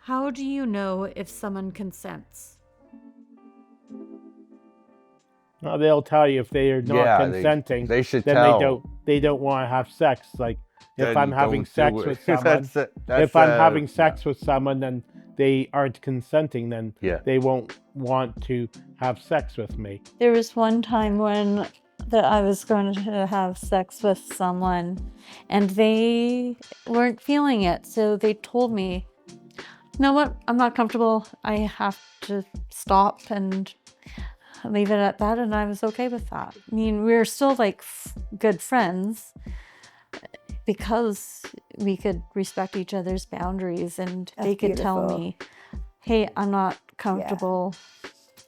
How do you know if someone consents? They'll tell you if they are not Yeah, consenting, they should then tell. they don't want to have sex. Like if Then I'm having don't sex do it. with someone, That's if I'm having sex yeah. with someone, then they aren't consenting. Then Yeah. they won't want to have sex with me. There was one time when that I was going to have sex with someone and they weren't feeling it. So they told me, you know what? I'm not comfortable. I have to stop and leave it at that. And I was okay with that. I mean, we're still like good friends because we could respect each other's boundaries, and That's they could tell beautiful. me, hey, I'm not comfortable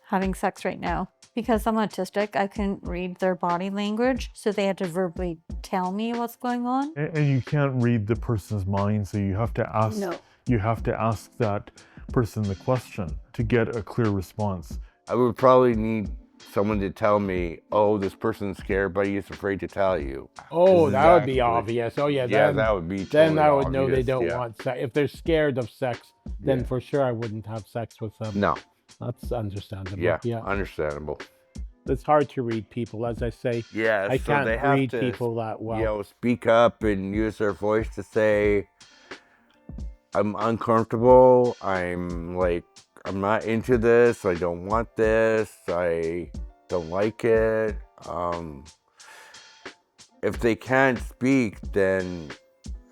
having sex right now. Because I'm autistic, I couldn't read their body language, so they had to verbally tell me what's going on. And you can't read the person's mind, so you have to ask. No. You have to ask that person the question to get a clear response. I would probably need someone to tell me, oh, this person's scared, but he's afraid to tell you. Oh, that would be Exactly. obvious. Oh yeah, Yeah, then, that would be then totally I would know they obvious, don't yeah. want sex. If they're scared of sex, then Yeah. for sure I wouldn't have sex with them. No. That's understandable. Yeah. Yeah. Understandable. It's hard to read people, as I say. Yeah. I so can't they have read to, people that well. You know, speak up and use their voice to say, I'm uncomfortable. I'm not into this. I don't want this. I don't like it. If they can't speak, then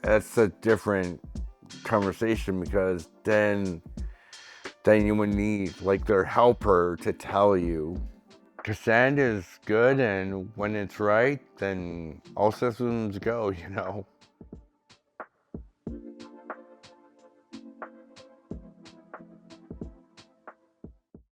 that's a different conversation, because then you would need like their helper to tell you. Consent is good, and when it's right, then all systems go, you know.